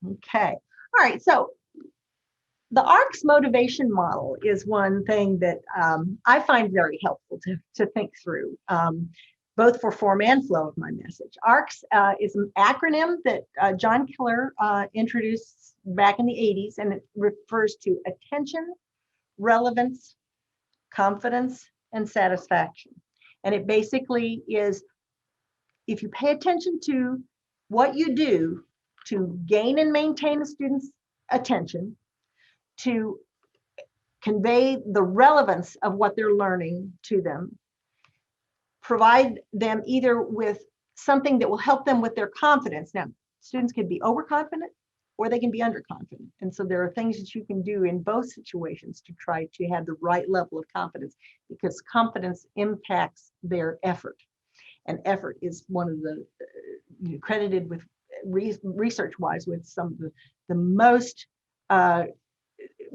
Okay. All right. So the ARCS motivation model is one thing that I find very helpful to think through, both for form and flow of my message. ARCS is an acronym that John Keller introduced back in the 80s, and it refers to attention, relevance, confidence, and satisfaction. And it basically is, if you pay attention to what you do to gain and maintain a student's attention, to convey the relevance of what they're learning to them, provide them either with something that will help them with their confidence. Now, students can be overconfident or they can be underconfident. And so there are things that you can do in both situations to try to have the right level of confidence, because confidence impacts their effort. And effort is one of the credited with research-wise with some of the most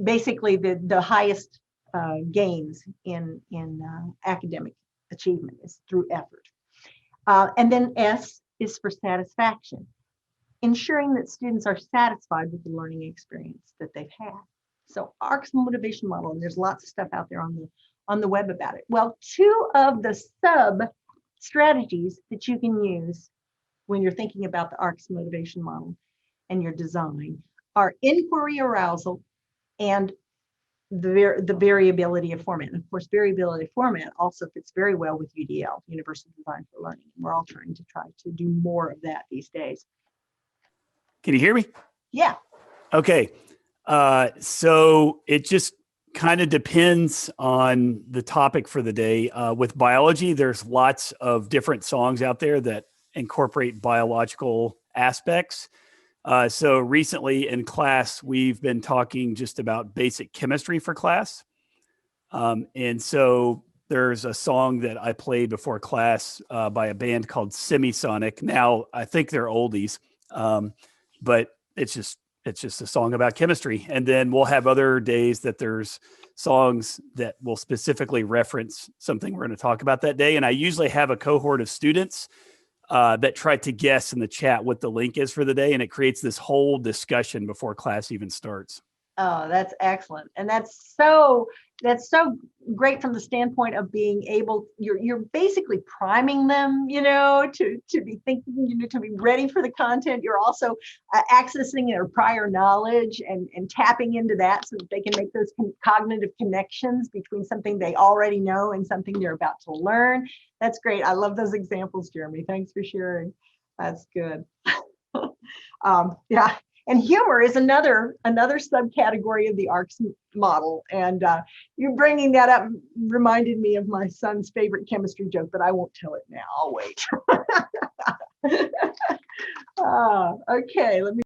basically the highest gains in academic achievement is through effort. And then S is for satisfaction, ensuring that students are satisfied with the learning experience that they've had. So ARCS motivation model, and there's lots of stuff out there on the web about it. Well, two of the sub strategies that you can use when you're thinking about the ARCS motivation model and your design are inquiry arousal and the variability of format. And of course, variability of format also fits very well with UDL, Universal Design for Learning. And we're all trying to do more of that these days. Can you hear me? Yeah. Okay. So it just kind of depends on the topic for the day. With biology, there's lots of different songs out there that incorporate biological aspects. So recently in class, we've been talking just about basic chemistry for class. And so there's a song that I played before class by a band called Semisonic. Now, I think they're oldies, but it's just a song about chemistry. And then we'll have other days that there's songs that will specifically reference something we're going to talk about that day. And I usually have a cohort of students that try to guess in the chat what the link is for the day. And it creates this whole discussion before class even starts. Oh, that's excellent. And that's so great from the standpoint of being able, you're basically priming them, to be thinking, to be ready for the content. You're also accessing their prior knowledge and tapping into that so that they can make those cognitive connections between something they already know and something they're about to learn. That's great. I love those examples, Jeremy. Thanks for sharing. That's good. Yeah. And humor is another subcategory of the ARCS model. And you bringing that up reminded me of my son's favorite chemistry joke, but I won't tell it now. I'll wait. Okay, let me